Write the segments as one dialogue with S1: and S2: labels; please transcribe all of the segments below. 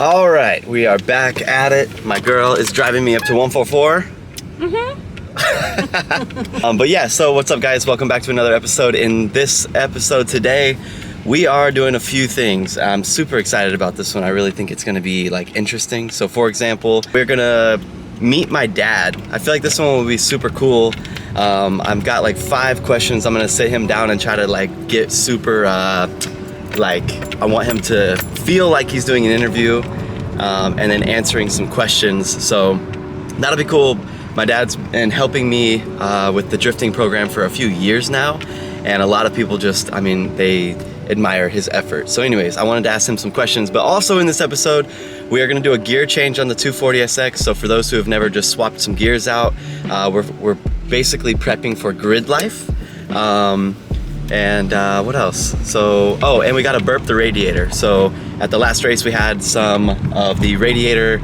S1: All right, we are back at it. My girl is driving me up to 144. But yeah, so what's up guys? Welcome back to another episode. In this episode today, we are doing a few things. I'm super excited about this one. I really think it's gonna be like interesting. So for example, we're gonna meet my dad. I feel like this one will be super cool. I've got like 5 questions. I'm gonna sit him down and try to like get super, I want him to feel like he's doing an interview and then answering some questions. So that'll be cool. My dad's been helping me with the drifting program for a few years now, and a lot of people just, they admire his effort. So anyways, I wanted to ask him some questions, but also in this episode, we are gonna do a gear change on the 240SX. So for those who have never just swapped some gears out, we're basically prepping for grid life. And what else? So, and we gotta burp the radiator. So at the last race, we had some of the radiator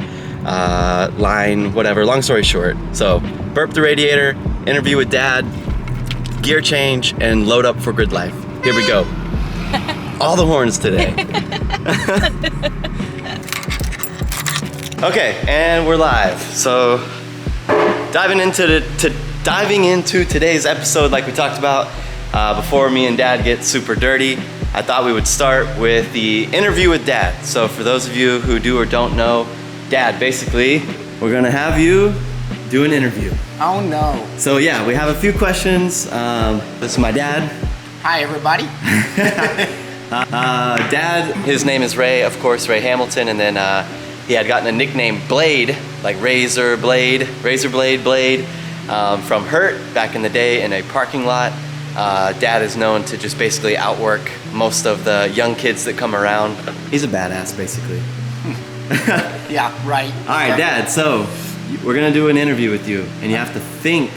S1: line, whatever, long story short. So burp the radiator, interview with dad, gear change, and load up for grid life. Here we go. All the horns today. Okay, and we're live. So diving into today's episode, like we talked about, before me and dad get super dirty, I thought we would start with the interview with dad. So for those of you who do or don't know, dad, basically, we're gonna have you do an interview.
S2: Oh no.
S1: So yeah, we have a few questions. This is my dad.
S2: Hi everybody.
S1: Dad, his name is Ray, of course, Ray Hamilton, and then he had gotten a nickname Blade, like Razor Blade, from Hurt back in the day in a parking lot. Dad is known to just basically outwork most of the young kids that come around. He's a badass, basically.
S2: Yeah, right.
S1: All right, Dad, so we're gonna do an interview with you, and you have to think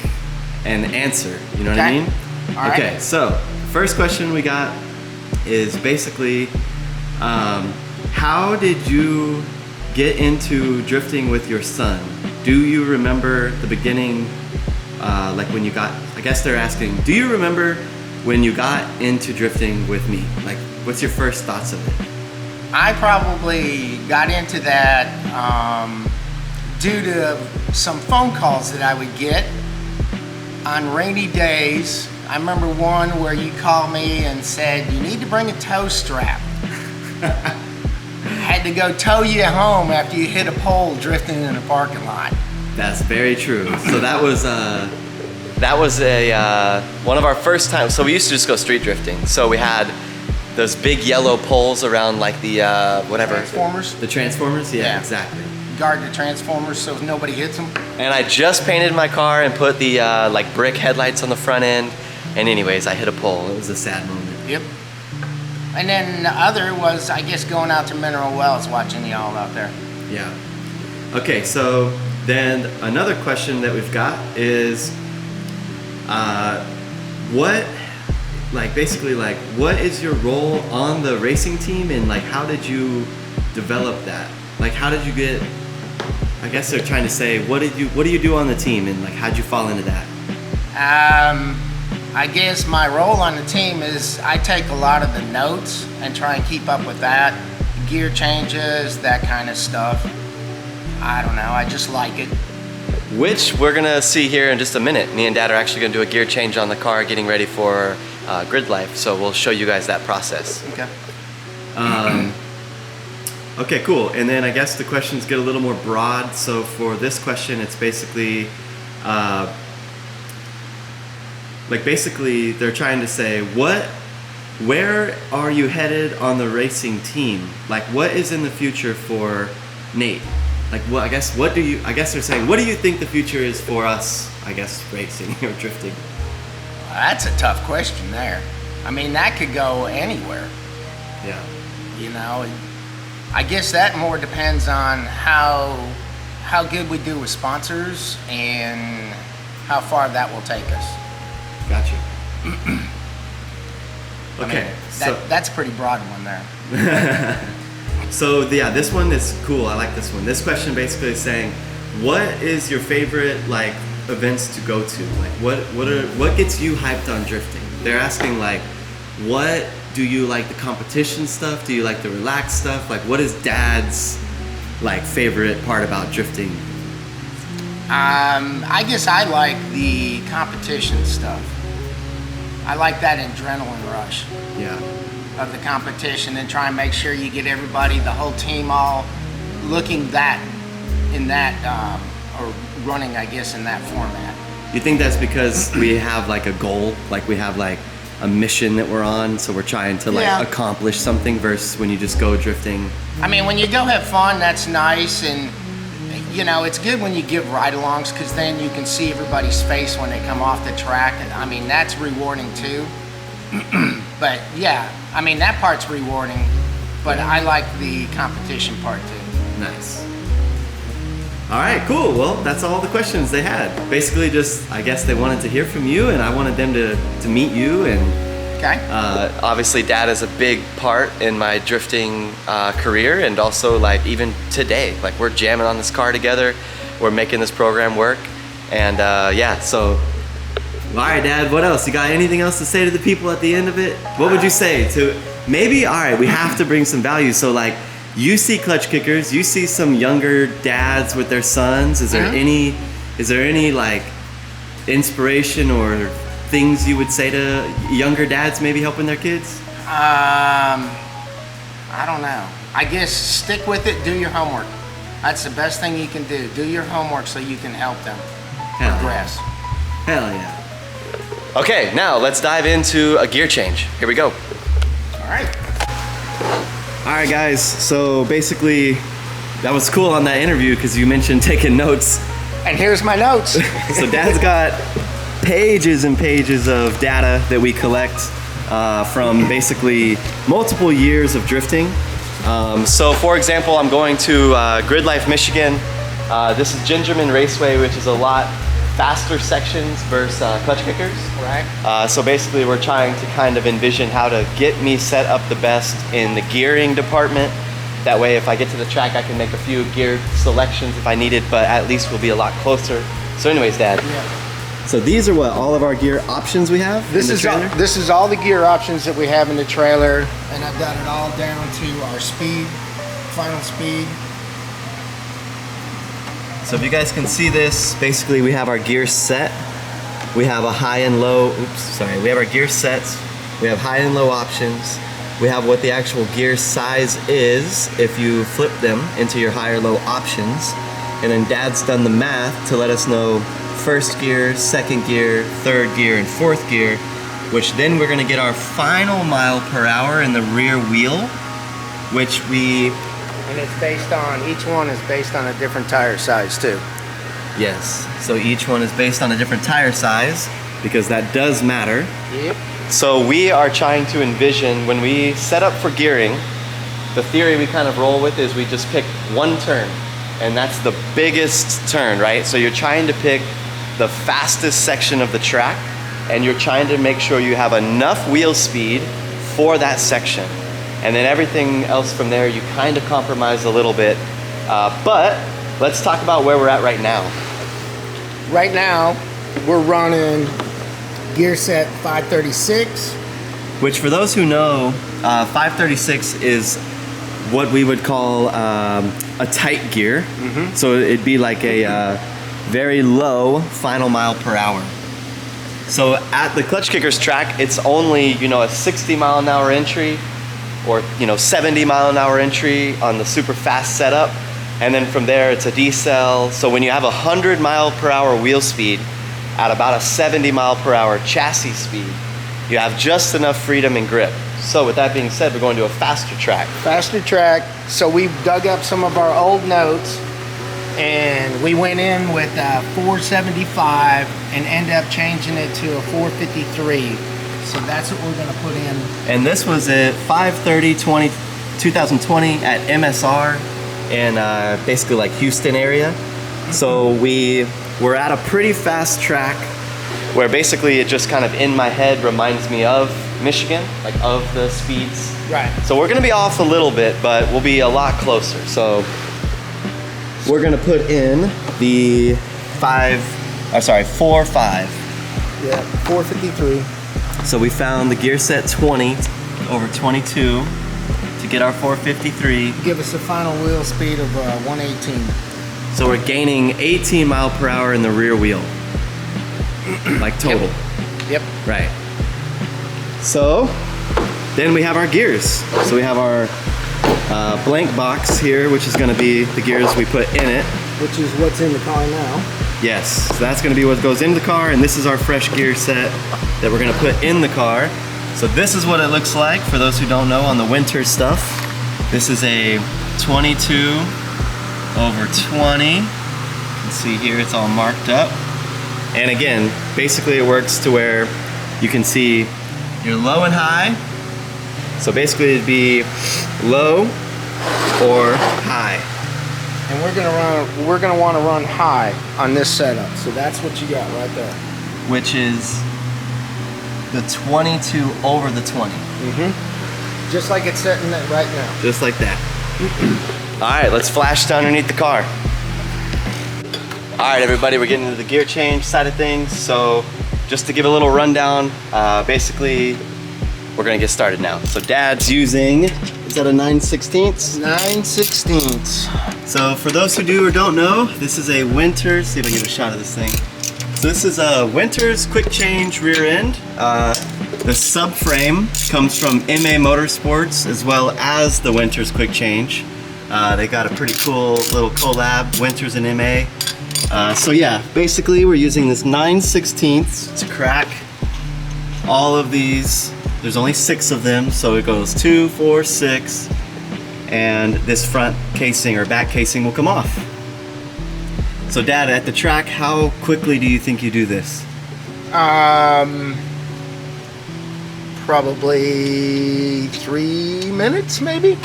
S1: and answer, you know what I mean?
S2: All right.
S1: Okay, so first question we got is basically, how did you get into drifting with your son? Do you remember the beginning, like when you got, I guess they're asking, do you remember when you got into drifting with me? Like, what's your first thoughts of it?
S2: I probably got into that due to some phone calls that I would get on rainy days. I remember one where you called me and said, you need to bring a tow strap. Had to go tow you home after you hit a pole drifting in a parking lot.
S1: That's very true. So that was one of our first times. So we used to just go street drifting. So we had those big yellow poles around like the whatever.
S2: Transformers?
S1: The transformers? Yeah, exactly.
S2: Guard the transformers so nobody hits them.
S1: And I just painted my car and put the like brick headlights on the front end. And anyways, I hit a pole. It was a sad moment.
S2: Yep. And then the other was, I guess, going out to Mineral Wells, watching y'all out there. Yeah.
S1: Okay, so then another question that we've got is, what is your role on the racing team, and like how did you develop that? Like how did you get, I guess they're trying to say, what do you do on the team, and like how'd you fall into that?
S2: I guess my role on the team is I take a lot of the notes and try and keep up with that. Gear changes, that kind of stuff. I don't know, I just like it.
S1: Which we're gonna see here in just a minute. Me and Dad are actually gonna do a gear change on the car, getting ready for grid life. So we'll show you guys that process.
S2: Okay.
S1: Okay, cool. And then I guess the questions get a little more broad. So for this question, it's basically, they're trying to say, where are you headed on the racing team? Like, what is in the future for Nate? Like, I guess they're saying, what do you think the future is for us, I guess, racing or drifting?
S2: That's a tough question there. I mean, that could go anywhere.
S1: Yeah.
S2: You know, I guess that more depends on how good we do with sponsors and how far that will take us.
S1: Gotcha. Okay.
S2: I mean, that's a pretty broad one there.
S1: So yeah, this one is cool. I like this one. This question basically is saying, what is your favorite like events to go to? Like what gets you hyped on drifting? They're asking like, what do you like, the competition stuff? Do you like the relaxed stuff? Like, what is Dad's like favorite part about drifting?
S2: I guess I like the competition stuff. I like that adrenaline rush
S1: Yeah.
S2: of the competition, and try and make sure you get everybody, the whole team, all looking in that or running, I guess, in that format.
S1: You think that's because we have like a goal, like we have like a mission that we're on, so we're trying to like
S2: Yeah.
S1: accomplish something versus when you just go drifting?
S2: I mean, when you go have fun, that's nice, and you know, it's good when you give ride-alongs, because then you can see everybody's face when they come off the track, and I mean, that's rewarding too. But yeah, I mean, that part's rewarding, but I like the competition part too.
S1: Nice. All right, cool. Well, that's all the questions they had. Basically just, I guess they wanted to hear from you, and I wanted them to meet you. And
S2: Okay.
S1: obviously Dad is a big part in my drifting career, and also like even today, like we're jamming on this car together, we're making this program work, and yeah, so. All right, Dad, what else? You got anything else to say to the people at the end of it? What would you say to, maybe, all right, we have to bring some value. So like, you see clutch kickers, you see some younger dads with their sons. Is there any like inspiration or things you would say to younger dads maybe helping their kids?
S2: I don't know. I guess stick with it, do your homework. That's the best thing you can do. Do your homework so you can help them progress.
S1: Hell yeah. Okay, now let's dive into a gear change. Here we go.
S2: All right.
S1: All right, guys, so basically that was cool on that interview because you mentioned taking notes.
S2: And here's my notes.
S1: So Dad's got pages and pages of data that we collect from basically multiple years of drifting. So for example, I'm going to Gridlife, Michigan. This is Gingerman Raceway, which is a lot faster sections versus clutch kickers.
S2: Right.
S1: So basically we're trying to kind of envision how to get me set up the best in the gearing department. That way if I get to the track I can make a few gear selections if I need it, but at least we'll be a lot closer. So anyways, Dad.
S2: Yeah.
S1: So these are what, all of our gear options we have
S2: This
S1: in the
S2: is
S1: trailer?
S2: this is all the gear options that we have in the trailer, and I've got it all down to our speed, final speed.
S1: So if you guys can see this, basically we have our gear set. We have a high and low, we have our gear sets. We have high and low options. We have what the actual gear size is if you flip them into your high or low options. And then Dad's done the math to let us know first gear, second gear, third gear, and fourth gear, which then we're gonna get our final mile per hour in the rear wheel, which we...
S2: And it's based on, each one is based on a different tire size too.
S1: Yes, so each one is based on a different tire size because that does matter.
S2: Yep.
S1: So we are trying to envision when we set up for gearing, the theory we kind of roll with is we just pick one turn, and that's the biggest turn, right? So you're trying to pick the fastest section of the track, and you're trying to make sure you have enough wheel speed for that section. And then everything else from there, you kind of compromise a little bit. But let's talk about where we're at right now.
S2: Right now, we're running gear set 536.
S1: Which for those who know, 536 is what we would call a tight gear. Mm-hmm. So it'd be like a very low final mile per hour. So at the clutch kickers track, it's only, a 60 mile an hour entry or, 70 mile an hour entry on the super fast setup. And then from there, it's a decel. So when you have 100 mile per hour wheel speed at about a 70 mile per hour chassis speed, you have just enough freedom and grip. So with that being said, we're going to a faster track.
S2: Faster track. So we've dug up some of our old notes, and we went in with 475 and ended up changing it to a 453. So that's what we're going to put in.
S1: And this was at 5/30/2020 at MSR in basically like Houston area. So we were at a pretty fast track where basically it just kind of in my head reminds me of Michigan, like of the speeds.
S2: Right.
S1: So we're gonna be off a little bit, but we'll be a lot closer. So we're gonna put in the 4.5.
S2: Yeah, 453.
S1: So we found the gear set 20 over 22 to get our 453.
S2: Give us a final wheel speed of 118.
S1: So we're gaining 18 mile per hour in the rear wheel. Like total.
S2: Yep.
S1: Right. So then we have our gears. So we have our blank box here, which is going to be the gears we put in it.
S2: Which is what's in the car now.
S1: Yes, so that's going to be what goes in the car, and this is our fresh gear set that we're going to put in the car. So this is what it looks like for those who don't know on the winter stuff. This is a 22/20. You can see here it's all marked up. And again, basically it works to where you can see your low and high. So basically it'd be low or high.
S2: And we're gonna want to run high on this setup. So that's what you got right there.
S1: Which is the 22/20.
S2: Just like it's setting it right now.
S1: Just like that. All right, let's flash to underneath the car. All right, everybody, we're getting into the gear change side of things. So just to give a little rundown, basically, we're gonna get started now. So Dad's using, is that a 9/16?
S2: 9/16.
S1: So for those who do or don't know, this is a Winters, see if I can get a shot of this thing. So this is a Winters quick change rear end. The subframe comes from MA Motorsports as well as the Winters quick change. They got a pretty cool little collab, Winters and MA. So yeah, basically we're using this 9/16 to crack all of these. There's only 6 of them, so it goes 2, 4, 6, and this front casing or back casing will come off. So Dad, at the track, how quickly do you think you do this?
S2: Probably 3 minutes, maybe.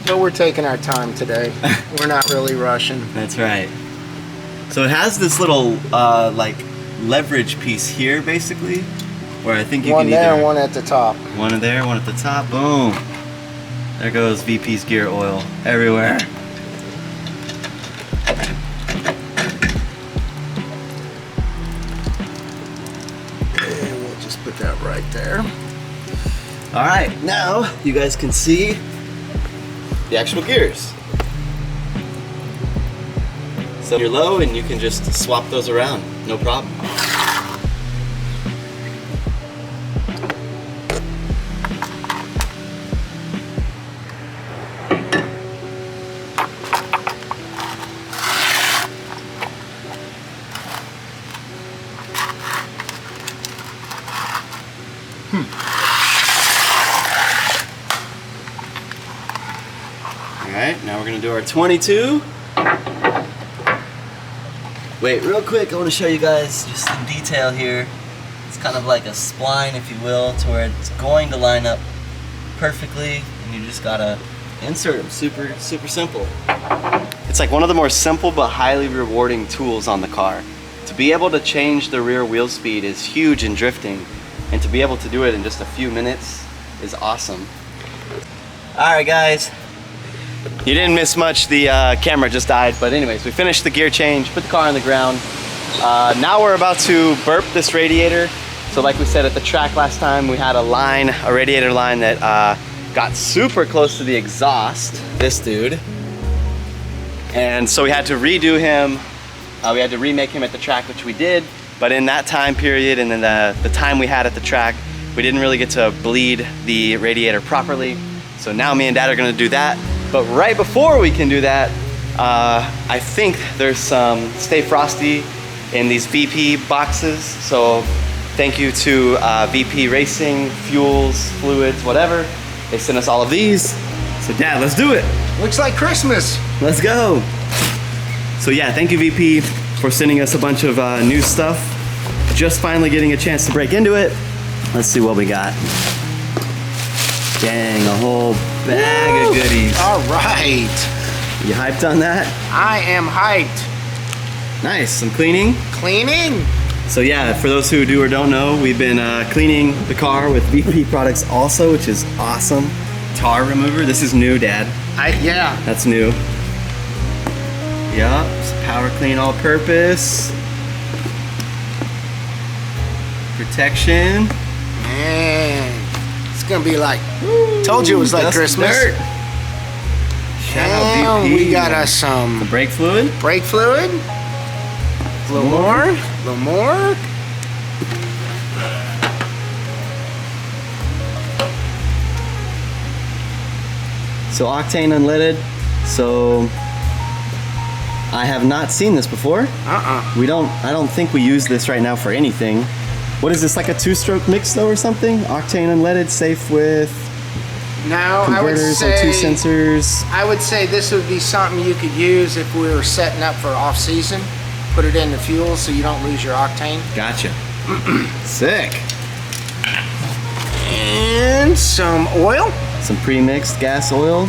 S2: But we're taking our time today. We're not really rushing.
S1: That's right. So it has this little like leverage piece here, basically, where I think you
S2: one
S1: can
S2: there
S1: either
S2: and one at the top.
S1: one there, one at the top. Boom. There goes VP's gear oil everywhere.
S2: And we'll just put that right there.
S1: All right, now you guys can see the actual gears. So you're low and you can just swap those around, no problem. All right, now we're gonna do our 22. Wait, real quick, I want to show you guys just some detail here. It's kind of like a spline, if you will, to where it's going to line up perfectly, and you just gotta insert them. Super, super simple. It's like one of the more simple but highly rewarding tools on the car. To be able to change the rear wheel speed is huge in drifting, and to be able to do it in just a few minutes is awesome. All right, guys. You didn't miss much, the camera just died, but anyways, we finished the gear change, put the car on the ground. Now we're about to burp this radiator. So like we said at the track last time, we had a radiator line that got super close to the exhaust, this dude. And so we had to redo him. We had to remake him at the track, which we did. But in that time period and then the time we had at the track, we didn't really get to bleed the radiator properly. So now me and Dad are gonna do that. But right before we can do that, I think there's some Stay Frosty in these VP boxes. So thank you to VP Racing, fuels, fluids, whatever. They sent us all of these. So Dad, let's do it.
S2: Looks like Christmas.
S1: Let's go. So yeah, thank you VP for sending us a bunch of new stuff. Just finally getting a chance to break into it. Let's see what we got. Dang, a whole bag of goodies.
S2: All right.
S1: You hyped on that?
S2: I am hyped.
S1: Nice, some cleaning.
S2: Cleaning.
S1: So yeah, for those who do or don't know, we've been cleaning the car with VP products also, which is awesome. Tar remover, this is new, Dad.
S2: Yeah.
S1: That's new. Yup, power clean all purpose. Protection.
S2: Man, it's gonna be like, told you it was like
S1: Dust
S2: Christmas.
S1: dirt. how
S2: And
S1: BP.
S2: we got us some
S1: Brake fluid.
S2: brake fluid. A little more. A little more.
S1: So octane unleaded. So I have not seen this before. I don't think we use this right now for anything. What is this, like a 2-stroke mix though or something? Octane unleaded, safe with
S2: No, I would
S1: converters or
S2: say
S1: 2 sensors.
S2: I would say this would be something you could use if we were setting up for off season. Put it in the fuel so you don't lose your octane.
S1: Gotcha. Sick.
S2: And some oil.
S1: Some pre-mixed gas oil.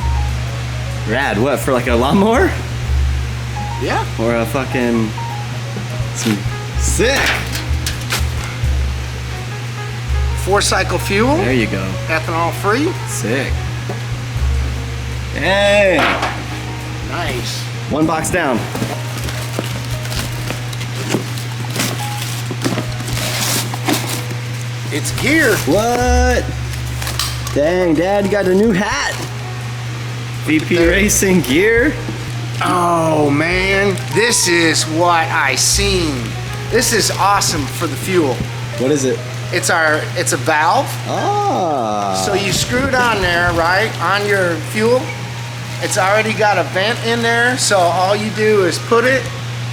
S1: Rad. What, for like a lawnmower?
S2: Yeah.
S1: Or a fucking some sick.
S2: 4-cycle fuel.
S1: There you go.
S2: Ethanol free.
S1: Sick. Hey.
S2: Nice.
S1: 1 box down.
S2: It's gear.
S1: What? Dang, Dad, you got a new hat. VP Racing gear.
S2: Oh man, this is what I seen. This is awesome for the fuel.
S1: What is it?
S2: It's a valve.
S1: Ah.
S2: So you screw it on there, right, on your fuel. It's already got a vent in there, so all you do is put it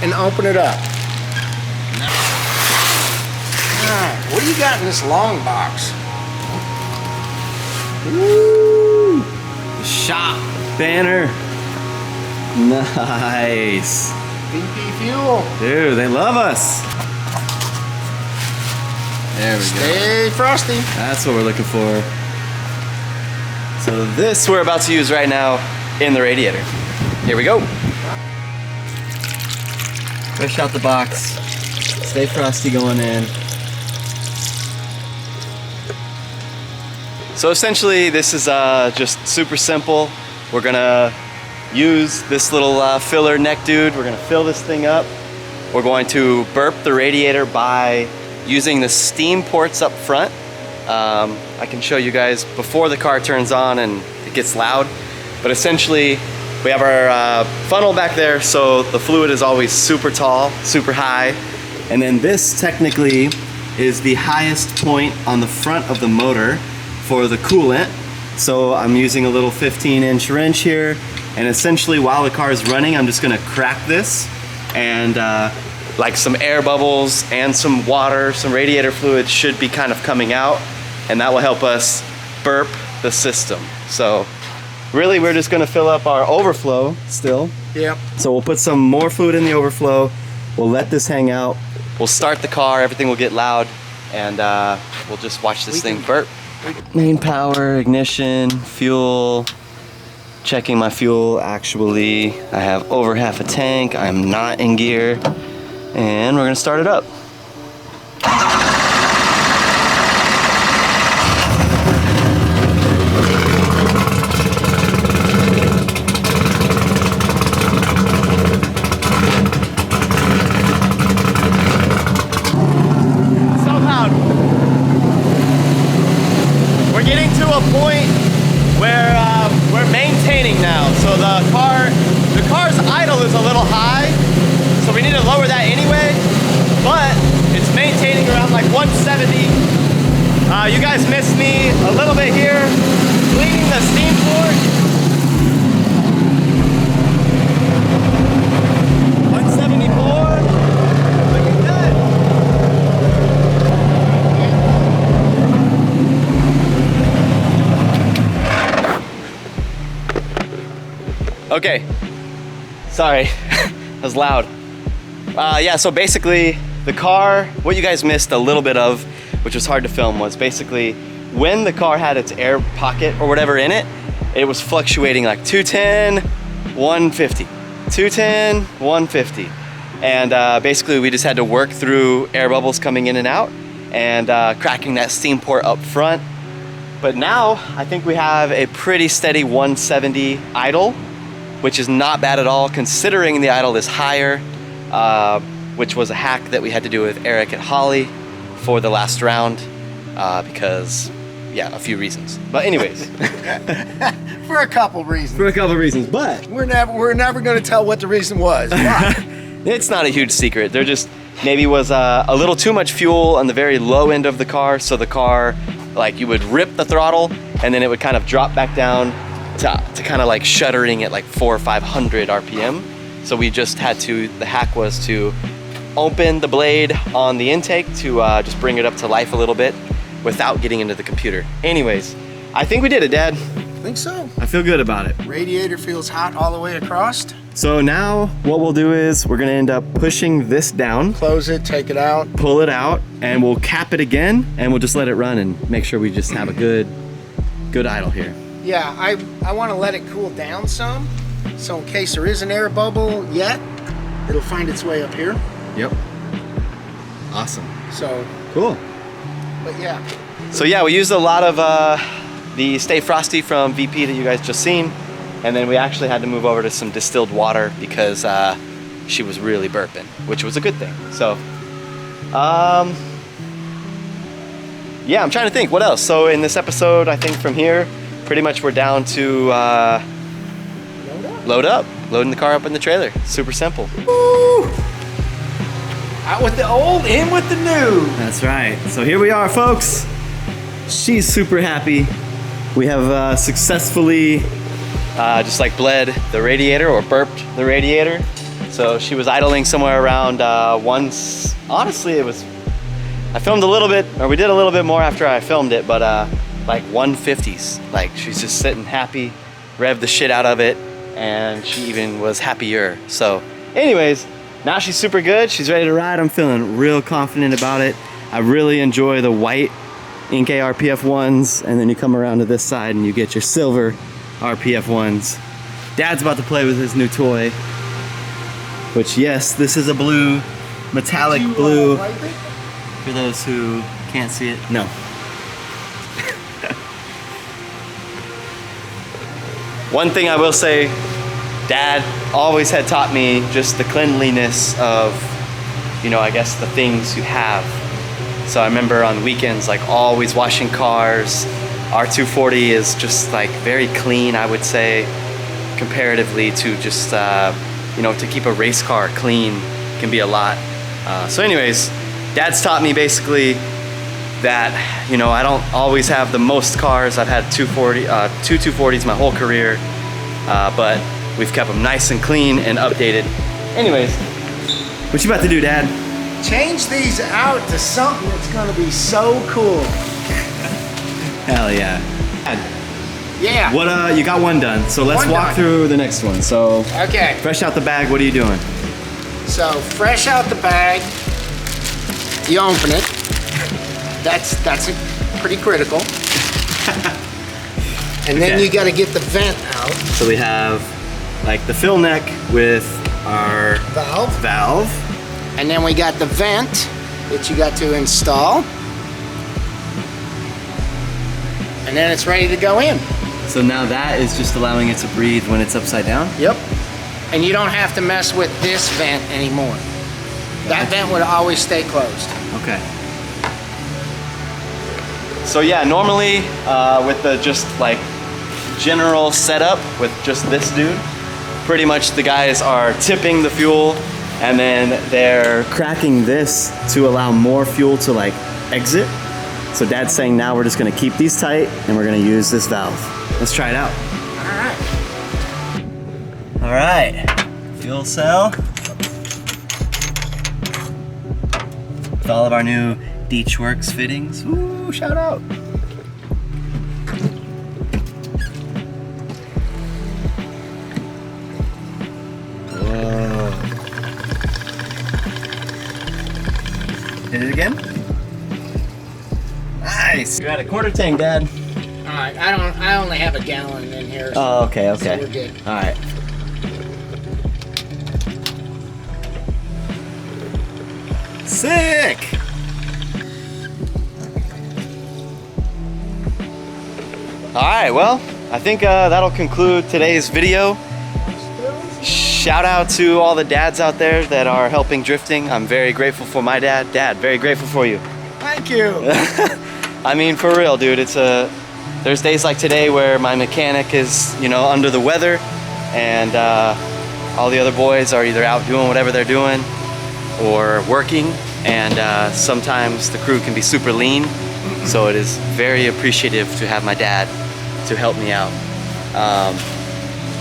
S2: and open it up. Ah, what do you got in this long box?
S1: Woo! Shop banner. Nice.
S2: VP fuel.
S1: Dude, they love us. There we go.
S2: Stay frosty.
S1: That's what we're looking for. So this we're about to use right now in the radiator. Here we go. Fresh out the box. Stay frosty going in. So essentially this is just super simple. We're gonna use this little filler neck dude. We're gonna fill this thing up. We're going to burp the radiator by using the steam ports up front. I can show you guys before the car turns on and it gets loud. But essentially, we have our funnel back there, so the fluid is always super tall, super high. And then this technically is the highest point on the front of the motor for the coolant. So I'm using a little 15-inch wrench here. And essentially, while the car is running, I'm just gonna crack this and like some air bubbles and some water, some radiator fluid should be kind of coming out, and that will help us burp the system. So really we're just gonna fill up our overflow still.
S2: Yep.
S1: So we'll put some more fluid in the overflow, we'll let this hang out, we'll start the car, everything will get loud, and we'll just watch this thing burp. Main power, ignition, fuel, checking my fuel. Actually, I have over half a tank, I'm not in gear. And we're gonna start it up. So loud. We're getting to a point where we're maintaining now. So the car's idle is a little high. So we need to lower that anyway, but it's maintaining around like 170. You guys missed me a little bit here, cleaning the steam port. 174, looking good. Okay, sorry, that was loud. Yeah, so basically the car, what you guys missed a little bit of, which was hard to film, was basically when the car had its air pocket or whatever in it, it was fluctuating like 210, 150, 210, 150. And basically we just had to work through air bubbles coming in and out and cracking that steam port up front. But now I think we have a pretty steady 170 idle, which is not bad at all considering the idle is higher. Which was a hack that we had to do with Eric at Holly for the last round, because yeah, a few reasons. But anyways.
S2: For a couple reasons.
S1: For a couple reasons, but
S2: We're never going to tell what the reason was. Why?
S1: it's not a huge secret. There just maybe was a little too much fuel on the very low end of the car, so the car, like, you would rip the throttle and then it would kind of drop back down to kind of like shuddering at like 400 or 500 RPM. So we just had to, the hack was to open the blade on the intake to just bring it up to life a little bit without getting into the computer. Anyways, I think we did it, Dad.
S2: I think so.
S1: I feel good about it.
S2: Radiator feels hot all the way across.
S1: So now what we'll do is we're gonna end up pushing this down,
S2: Close it, take it out.
S1: pull it out, and we'll cap it again, and we'll just let it run and make sure we just have a good idle here.
S2: Yeah, I want to let it cool down some, so in case there is an air bubble yet, it'll find its way up here.
S1: Yep. Awesome.
S2: So,
S1: Cool.
S2: but yeah.
S1: So yeah, we used a lot of the Stay Frosty from VP that you guys just seen, and then we actually had to move over to some distilled water because she was really burping, which was a good thing. So, yeah, I'm trying to think what else. So in this episode, I think from here, pretty much we're down to loading the car up in the trailer. Super simple.
S2: Woo! Out with the old, in with the new.
S1: That's right. So here we are, folks. She's super happy. We have successfully just like bled the radiator or burped the radiator. So she was idling somewhere around once. Honestly, it was, I filmed a little bit, or we did a little bit more after I filmed it, but like 150s. Like she's just sitting happy, revved the shit out of it, and she even was happier. So anyways, now she's super good. She's ready to ride. I'm feeling real confident about it. I really enjoy the white Inkay RPF ones, and then you come around to this side and you get your silver RPF ones. Dad's about to play with his new toy, which, yes, this is a blue, metallic blue. For those who can't see it, no. One thing I will say, Dad always had taught me just the cleanliness of, you know, I guess the things you have. So I remember on weekends, like always washing cars. Our 240 is just like very clean, I would say, comparatively to just, you know, to keep a race car clean can be a lot. So anyways, Dad's taught me basically that, you know, I don't always have the most cars. I've had two 240s my whole career, but we've kept them nice and clean and updated. Anyways, what you about to do, Dad?
S2: Change these out to something that's gonna be so cool.
S1: Hell yeah. Dad,
S2: Yeah.
S1: what, you got one done, so let's
S2: One
S1: walk
S2: done.
S1: through the next one. So,
S2: Okay.
S1: fresh out the bag, what are you doing?
S2: So fresh out the bag, you open it. That's pretty critical. And then
S1: Okay.
S2: you got to get the vent out.
S1: So we have like the fill neck with our valve.
S2: And then we got the vent that you got to install. And then it's ready to go in.
S1: So now that is just allowing it to breathe when it's upside down?
S2: Yep. And you don't have to mess with this vent anymore. That vent would always stay closed.
S1: Okay. So yeah, normally with the just like general setup with just this dude, pretty much the guys are tipping the fuel and then they're cracking this to allow more fuel to like exit. So Dad's saying now we're just gonna keep these tight and we're gonna use this valve. Let's try it out.
S2: All right.
S1: All right, fuel cell. With all of our new Deechworks fittings. Ooh, shout out. Whoa. Hit it again. Nice. You're at a quarter tank, Dad.
S2: All right. I only have a gallon in here.
S1: Oh, okay, okay.
S2: So we're good.
S1: All right. Sick. All right, well, I think that'll conclude today's video. Shout out to all the dads out there that are helping drifting. I'm very grateful for my dad. Dad, very grateful for you.
S2: Thank you.
S1: I mean, for real, dude, there's days like today where my mechanic is, you know, under the weather, and all the other boys are either out doing whatever they're doing or working, and sometimes the crew can be super lean, so it is very appreciative to have my dad to help me out.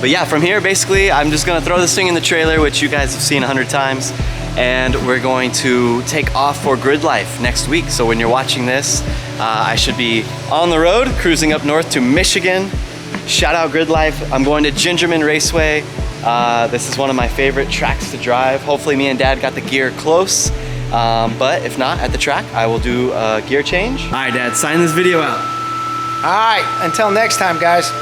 S1: But yeah, from here, basically, I'm just gonna throw this thing in the trailer, which you guys have seen 100 times, and we're going to take off for Gridlife next week. So when you're watching this, I should be on the road, cruising up north to Michigan. Shout out Gridlife. I'm going to Gingerman Raceway. This is one of my favorite tracks to drive. Hopefully me and Dad got the gear close, but if not, at the track, I will do a gear change. All right, Dad, sign this video out.
S2: All right, until next time, guys.